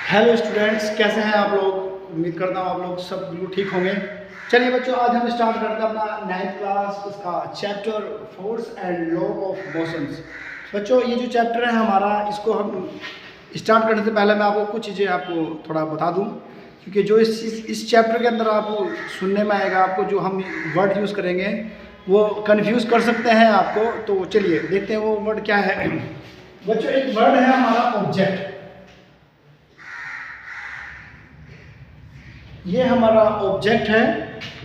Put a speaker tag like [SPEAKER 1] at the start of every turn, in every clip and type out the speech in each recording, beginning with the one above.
[SPEAKER 1] Hello students, कैसे हैं आप लोग। उम्मीद करता हूँ आप लोग सब बिल्कुल ठीक होंगे। चलिए बच्चों, आज हम स्टार्ट करते हैं अपना 9th क्लास उसका chapter force and law of motions. बच्चों, ये जो चैप्टर है हमारा, इसको हम स्टार्ट करने से पहले मैं आपको कुछ चीज़ें आपको थोड़ा बता दूँ, क्योंकि जो इस चैप्टर के अंदर आपको सुनने में आएगा, आपको जो हम वर्ड यूज़ करेंगे वो कन्फ्यूज़ कर सकते हैं आपको। तो चलिए देखते हैं वो वर्ड क्या है। बच्चों, एक वर्ड है हमारा ऑब्जेक्ट। ये हमारा ऑब्जेक्ट है।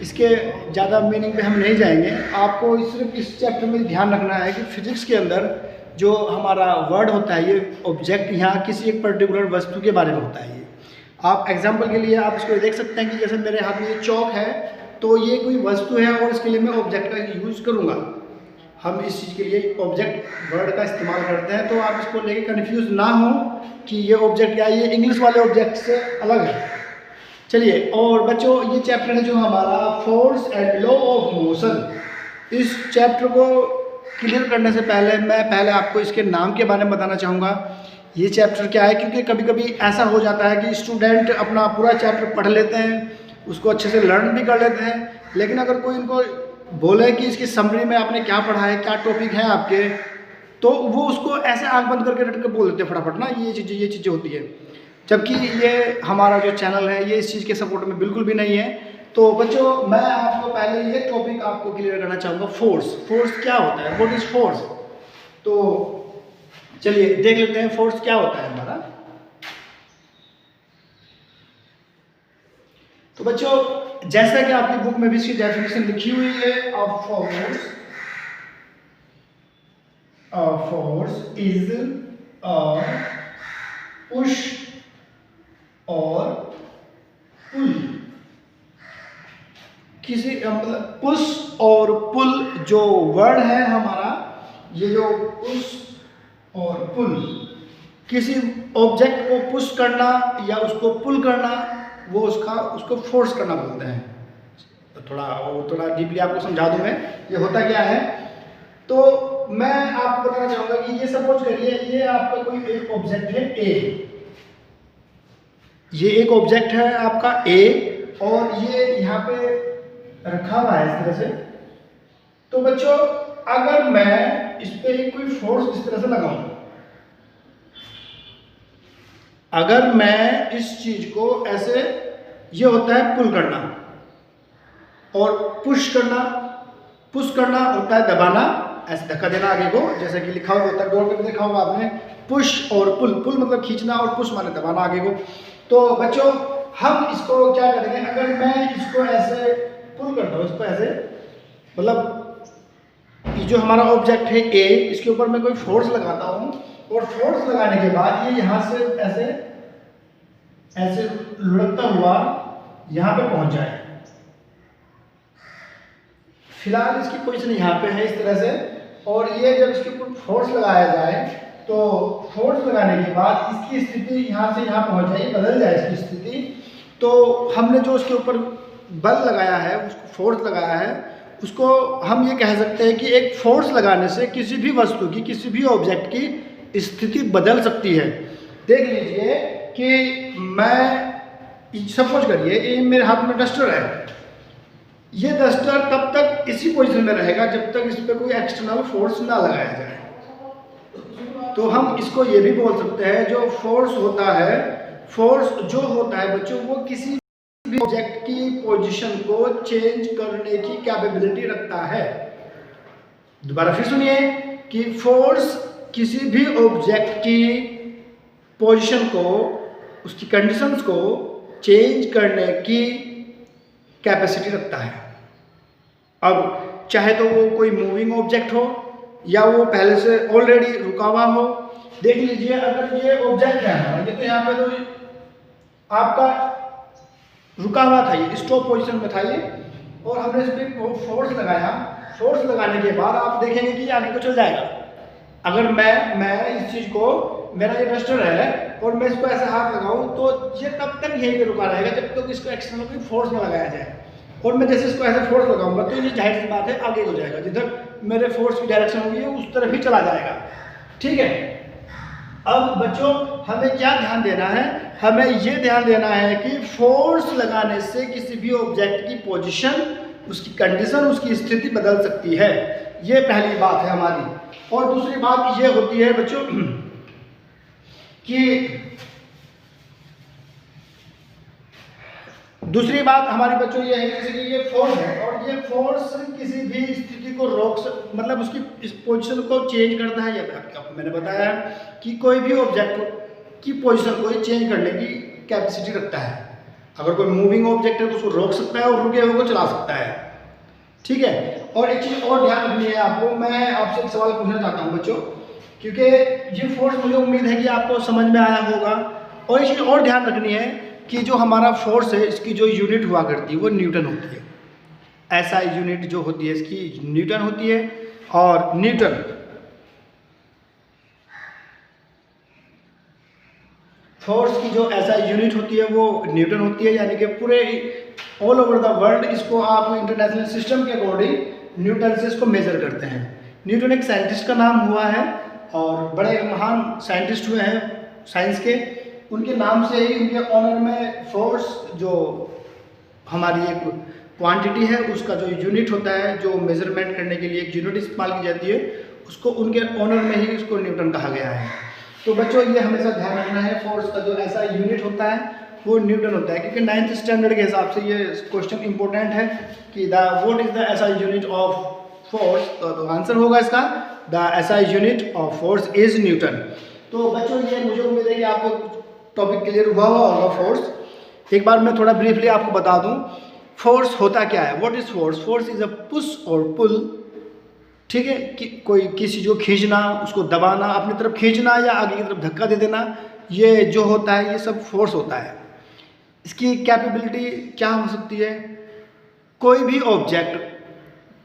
[SPEAKER 1] इसके ज़्यादा मीनिंग पे हम नहीं जाएंगे। आपको सिर्फ इस चैप्टर में ध्यान रखना है कि फिजिक्स के अंदर जो हमारा वर्ड होता है, ये ऑब्जेक्ट यहाँ किसी एक पर्टिकुलर वस्तु के बारे में होता है। ये आप एग्जांपल के लिए आप इसको देख सकते हैं कि जैसे मेरे हाथ में ये चौक है, तो ये कोई वस्तु है और इसके लिए मैं ऑब्जेक्ट का यूज़ करूँगा। हम इस चीज़ के लिए ऑब्जेक्ट वर्ड का इस्तेमाल करते हैं। तो आप इसको लेके कन्फ्यूज़ ना हो कि ये ऑब्जेक्ट क्या है, ये इंग्लिश वाले ऑब्जेक्ट से अलग है। चलिए, और बच्चों, ये चैप्टर है जो हमारा force and law of motion. इस चैप्टर को क्लियर करने से पहले मैं आपको इसके नाम के बारे में बताना चाहूँगा। ये चैप्टर क्या है, क्योंकि कभी कभी ऐसा हो जाता है कि स्टूडेंट अपना पूरा चैप्टर पढ़ लेते हैं, उसको अच्छे से लर्न भी कर लेते हैं, लेकिन अगर कोई इनको बोले कि इसकी समरी में आपने क्या पढ़ा है, क्या टॉपिक है आपके, तो वो उसको ऐसे आँख बंद करके रट के बोल देते हैं फटाफट ना, ये चीज़ें होती है। जबकि ये हमारा जो चैनल है ये इस चीज़ के सपोर्ट में बिल्कुल भी नहीं है। तो बच्चों, मैं आपको पहले ये टॉपिक आपको क्लियर करना चाहूँगा, फोर्स। फोर्स क्या होता है, व्हाट इज फोर्स। तो चलिए देख लेते हैं फोर्स क्या होता है हमारा। तो बच्चों, जैसा कि आपकी बुक में भी इसकी डेफिनेशन लिखी हुई है, फोर्स इज पुश और पुल। किसी मतलब पुश और पुल जो वर्ड है हमारा, ये जो पुश और पुल, किसी ऑब्जेक्ट को पुश करना या उसको पुल करना, वो उसको फोर्स करना बोलते हैं। तो थोड़ा डीपली आपको समझा दूं मैं, ये होता क्या है। तो मैं आपको बताना चाहूँगा कि ये सपोज करिए, ये आपका कोई एक ऑब्जेक्ट है ए। ये एक ऑब्जेक्ट है आपका ए, और ये यहाँ पे रखा हुआ है इस तरह से। तो बच्चों, अगर मैं इस पे कोई फोर्स इस तरह से लगाऊं, अगर मैं इस चीज को ऐसे, ये होता है पुल करना, और पुश करना होता है दबाना, ऐसे धक्का देना आगे को, जैसे कि लिखा हुआ होता है, बोर्ड पे देखा होगा आपने, पुश और पुल। पुल मतलब खींचना और पुश माने दबाना आगे को। तो बच्चों, हम इसको क्या करेंगे, अगर मैं इसको ऐसे पुल करता हूँ, इसको ऐसे, मतलब ये जो हमारा ऑब्जेक्ट है ए, इसके ऊपर मैं कोई फोर्स लगाता हूँ, और फोर्स लगाने के बाद ये यहाँ से ऐसे लुढ़कता हुआ यहाँ पे पहुँच जाए। फिलहाल इसकी पोजीशन यहाँ पे है इस तरह से, और ये जब इसके ऊपर फोर्स लगाया जाए, तो फोर्स लगाने के बाद इसकी स्थिति यहाँ से यहाँ पहुँच जाए, बदल जाए इसकी स्थिति। तो हमने जो उसके ऊपर बल लगाया है, उसको फोर्स लगाया है, उसको हम ये कह सकते हैं कि एक फोर्स लगाने से किसी भी वस्तु की, किसी भी ऑब्जेक्ट की स्थिति बदल सकती है। देख लीजिए कि मैं सपोज करिए, ये मेरे हाथ में डस्टर है। ये डस्टर तब तक इसी पोजीशन में रहेगा जब तक इस पर कोई एक्सटर्नल फोर्स ना लगाया जाए। तो हम इसको ये भी बोल सकते हैं, जो फोर्स होता है, फोर्स जो होता है बच्चों, वो किसी भी ऑब्जेक्ट की पोजीशन को चेंज करने की कैपेबिलिटी रखता है। दोबारा फिर सुनिए कि फोर्स किसी भी ऑब्जेक्ट की पोजीशन को, उसकी कंडीशंस को चेंज करने की कैपेसिटी रखता है। अब चाहे तो वो कोई मूविंग ऑब्जेक्ट हो, या वो पहले से ऑलरेडी रुका हुआ हो। देख लीजिए, अगर ये ऑब्जेक्ट है हमारा, ये तो यहाँ पे तो आपका रुका हुआ था, ये स्टॉप पोजीशन में था ये, और हमने इस पर फोर्स लगाया। फोर्स लगाने के बाद आप देखेंगे कि आगे को चल जाएगा। अगर मैं इस चीज़ को, मेरा ये डस्टर है और मैं इसको ऐसे हाथ लगाऊं, तो ये तब तक यहीं पे रुका रहेगा जब तक इसको एक्सटर्नल कोई फोर्स ना लगाया जाए। और मैं जैसे इसको ऐसे फोर्स लगाऊंगा, तो ये जाहिर सी बात है आगे हो जाएगा, जिधर मेरे फोर्स की डायरेक्शन होगी उस तरफ ही चला जाएगा। ठीक है। अब बच्चों हमें क्या ध्यान देना है, हमें ये ध्यान देना है कि फोर्स लगाने से किसी भी ऑब्जेक्ट की पोजीशन, उसकी कंडीशन, उसकी स्थिति बदल सकती है। ये पहली बात है हमारी। और दूसरी बात ये होती है बच्चों कि दूसरी बात हमारी बच्चों ये है जैसे कि ये फोर्स है और ये फोर्स किसी भी स्थिति को मतलब उसकी इस पोजीशन को चेंज करता है। या आपको मैंने बताया कि कोई भी ऑब्जेक्ट की पोजीशन को चेंज करने की कैपेसिटी रखता है। अगर कोई मूविंग ऑब्जेक्ट है तो उसको रोक सकता है और रुके हुए को चला सकता है। ठीक है। और एक चीज़ और ध्यान रखनी है आपको, मैं आपसे एक सवाल पूछना चाहता हूँ बच्चों, क्योंकि ये फोर्स मुझे उम्मीद है कि आपको समझ में आया होगा। और एक चीज़ और ध्यान रखनी है कि जो हमारा फोर्स है इसकी जो यूनिट हुआ करती है वो न्यूटन होती है। ऐसा यूनिट जो होती है इसकी न्यूटन होती है। और न्यूटन फोर्स की जो ऐसा यूनिट होती है वो न्यूटन होती है। यानी कि पूरे ऑल ओवर द वर्ल्ड इसको आप इंटरनेशनल सिस्टम के अकॉर्डिंग न्यूटन से इसको मेजर करते हैं। न्यूटन एक साइंटिस्ट का नाम हुआ है और बड़े महान साइंटिस्ट हुए हैं साइंस के। उनके नाम से ही उनके ऑनर में फोर्स जो हमारी एक क्वांटिटी है उसका जो यूनिट होता है, जो मेजरमेंट करने के लिए एक यूनिट इस्तेमाल की जाती है, उसको उनके ऑनर में ही उसको न्यूटन कहा गया है। तो बच्चों ये हमेशा ध्यान रखना है, फोर्स का जो ऐसा यूनिट होता है वो न्यूटन होता है। क्योंकि 9th स्टैंडर्ड के हिसाब से ये क्वेश्चन इंपॉर्टेंट है कि what is the SI unit of force. तो आंसर होगा इसका the SI unit of force is Newton. तो बच्चों ये मुझे उम्मीद है कि आपको टॉपिक क्लियर हुआ होगा फोर्स। एक बार मैं थोड़ा ब्रीफली आपको बता दूं फोर्स होता क्या है। What is force? Force is a push और पुल। ठीक है, कि कोई किसी चीज़ को खींचना, उसको दबाना, अपनी तरफ खींचना या आगे की तरफ धक्का दे देना, ये जो होता है ये सब फोर्स होता है। इसकी कैपेबिलिटी क्या हो सकती है? कोई भी ऑब्जेक्ट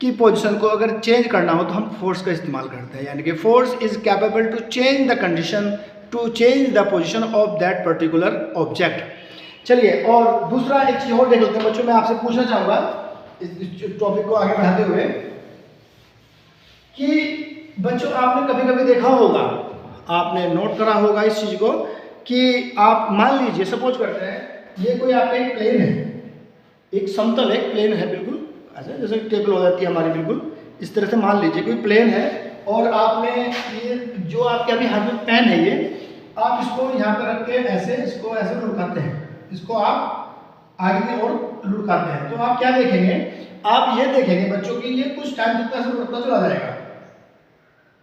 [SPEAKER 1] की पोजीशन को अगर चेंज करना हो तो हम फोर्स का इस्तेमाल करते हैं। यानी कि force is capable to change the condition, to change the position of that particular object. चलिए और दूसरा एक चीज़ और देख लेते हैं बच्चों। मैं आपसे पूछना चाहूँगा इस टॉपिक को आगे बढ़ाते हुए कि बच्चों आपने कभी कभी देखा होगा, आपने नोट करा होगा इस चीज़ को कि आप मान लीजिए सपोज करते हैं ये कोई आपका एक प्लेन है, एक समतल एक प्लेन है, बिल्कुल ऐसे जैसे टेबल हो जाती है हमारी, बिल्कुल इस तरह से मान लीजिए कोई प्लेन है और आपने ये जो आपके अभी हाथ में पेन है ये आप इसको यहाँ पर रख के ऐसे इसको ऐसे लुढ़काते हैं, इसको आप आगे की ओर लुढ़काते हैं। तो आप क्या देखेंगे? आप ये देखेंगे बच्चों की ये कुछ टाइम तक ऐसे लुढ़कता चला जाएगा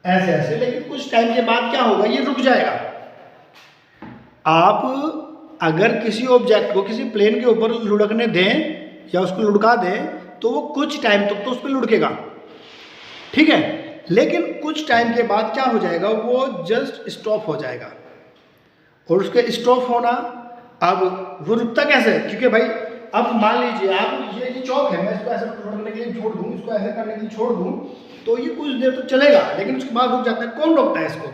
[SPEAKER 1] ऐसे ऐसे, लेकिन कुछ टाइम के बाद क्या होगा, ये रुक जाएगा। आप अगर किसी ऑब्जेक्ट को किसी प्लेन के ऊपर लुढ़कने दें या उसको लुढ़का दें तो वो कुछ टाइम तक तो उस पर लुढ़केगा, ठीक है, लेकिन कुछ टाइम के बाद क्या हो जाएगा, वो जस्ट स्टॉप हो जाएगा। और उसके स्टॉप होना, अब वो रुकता कैसे? क्योंकि भाई अब मान लीजिए आप ये चौक है, मैं इसको ऐसे लुढ़कने के लिए छोड़ दूँ, इसको ऐसे करने के लिए छोड़ दूँ तो ये कुछ देर तो चलेगा, लेकिन उसके बाद रुक जाता है। कौन रोकता है इसको?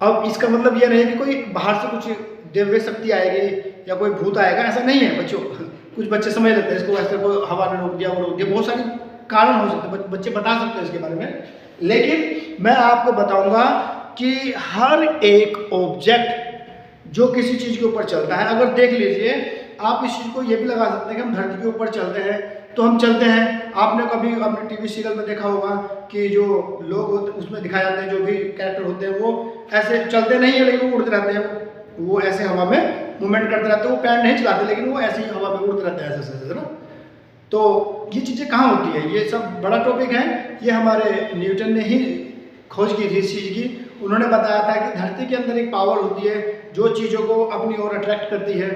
[SPEAKER 1] अब इसका मतलब ये नहीं कि कोई बाहर से कुछ दिव्य शक्ति आएगी या कोई भूत आएगा, ऐसा नहीं है बच्चों। कुछ बच्चे समझ लेते हैं इसको ऐसे, कोई हवा ने रोक दिया, वो रोक दिया, बहुत सारी कारण हो सकते हैं, बच्चे बता सकते हैं इसके बारे में। लेकिन मैं आपको बताऊंगा कि हर एक ऑब्जेक्ट जो किसी चीज़ के ऊपर चलता है, अगर देख लीजिए आप इस चीज़ को ये भी लगा सकते हैं कि हम धरती के ऊपर चलते हैं तो हम चलते हैं। आपने कभी अपने टीवी सीरियल में देखा होगा कि जो लोग होते उसमें दिखाए जाते हैं, जो भी कैरेक्टर होते हैं वो ऐसे चलते नहीं है लेकिन वो उड़ते रहते हैं, वो ऐसे हवा में मूवमेंट करते रहते हैं, वो पैर नहीं चलाते लेकिन वो ऐसे ही हवा में उड़ते रहते हैं ऐसे ऐसे ना। तो ये चीज़ें कहाँ होती है? ये सब बड़ा टॉपिक है, ये हमारे न्यूटन ने ही खोज की थी इस चीज़ की। उन्होंने बताया था कि धरती के अंदर एक पावर होती है जो चीज़ों को अपनी ओर अट्रैक्ट करती है,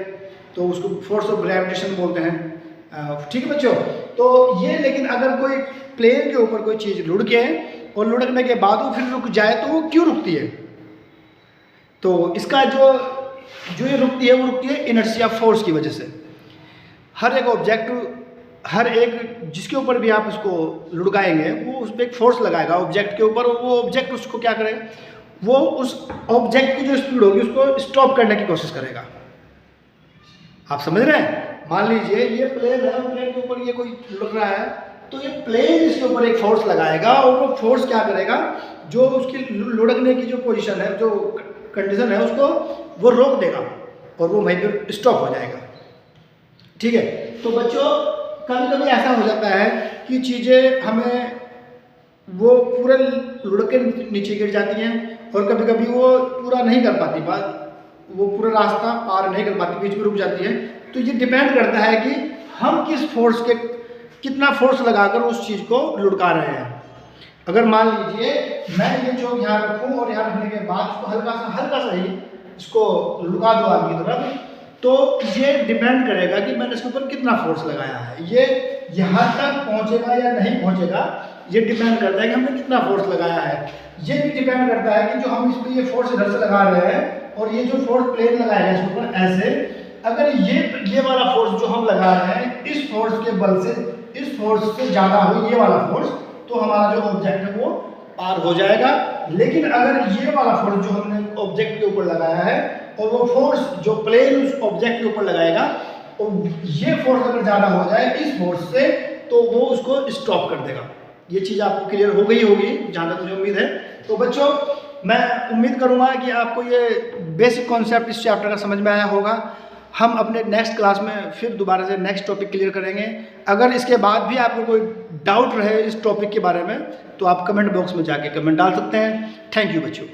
[SPEAKER 1] तो उसको फोर्स ऑफ ग्रेविटेशन बोलते हैं, ठीक है बच्चों। तो ये लेकिन अगर कोई प्लेन के ऊपर कोई चीज़ लुढ़के और लुढ़कने के बाद वो फिर रुक जाए तो वो क्यों रुकती है? तो इसका जो ये रुकती है वो रुकती है इनर्शिया फोर्स की वजह से। हर एक ऑब्जेक्ट, हर एक जिसके ऊपर भी आप उसको लुढ़काएंगे वो उस पर एक फोर्स लगाएगा ऑब्जेक्ट के ऊपर, और वो ऑब्जेक्ट उसको क्या करेगा, वो उस ऑब्जेक्ट की जो स्पीड होगी उसको स्टॉप करने की कोशिश करेगा। आप समझ रहे हैं? मान लीजिए ये प्लेन है, प्लेन के ऊपर ये कोई लुढ़क रहा है तो ये प्लेन इसके ऊपर एक फोर्स लगाएगा और वो फोर्स क्या करेगा, जो उसकी लुढ़कने की जो पोजीशन है, जो कंडीशन है उसको वो रोक देगा और वो वहीं पर स्टॉप हो जाएगा। ठीक है, तो बच्चों कभी कभी ऐसा हो जाता है कि चीज़ें हमें वो पूरे लुढ़क के नीचे गिर जाती हैं और कभी कभी वो पूरा नहीं कर पाती बात, वो पूरा रास्ता पार नहीं कर पाती, बीच में रुक जाती है। तो ये डिपेंड करता है कि हम किस फोर्स के कितना फोर्स लगाकर उस चीज़ को लुढ़का रहे हैं। अगर मान लीजिए मैं ये चौक यहाँ रखूँ और यहाँ रखने के बाद इसको हल्का सा ही इसको लुढ़का दूँ आगे की तरफ, तो ये डिपेंड करेगा कि मैंने इसके ऊपर कितना फोर्स लगाया है। ये यहाँ तक पहुँचेगा या नहीं पहुँचेगा ये डिपेंड करता है कि हमने कितना फोर्स लगाया है। ये भी डिपेंड करता है कि जो हम इस पर ये फोर्स इधर से लगा रहे हैं और ये जो फोर्स प्लेन लगाएगा इसके ऊपर ऐसे, अगर ये वाला फोर्स जो हम लगा रहे हैं इस फोर्स के बल से, इस फोर्स से ज़्यादा हो ये वाला फोर्स, तो हमारा जो ऑब्जेक्ट है वो पार हो जाएगा। लेकिन अगर ये वाला फोर्स जो हमने ऑब्जेक्ट के ऊपर लगाया है और वो फोर्स जो प्लेन उस ऑब्जेक्ट के ऊपर लगाएगा और ये फोर्स अगर ज़्यादा हो जाए इस फोर्स से, तो वो उसको स्टॉप कर देगा। ये चीज़ आपको क्लियर हो गई होगी जहाँ तक मुझे उम्मीद है। तो बच्चों मैं उम्मीद करूँगा कि आपको ये बेसिक कॉन्सेप्ट इस चैप्टर का समझ में आया होगा। हम अपने नेक्स्ट क्लास में फिर दोबारा से नेक्स्ट टॉपिक क्लियर करेंगे। अगर इसके बाद भी आपको कोई डाउट रहे इस टॉपिक के बारे में तो आप कमेंट बॉक्स में जाके कमेंट डाल सकते हैं। थैंक यू बच्चों।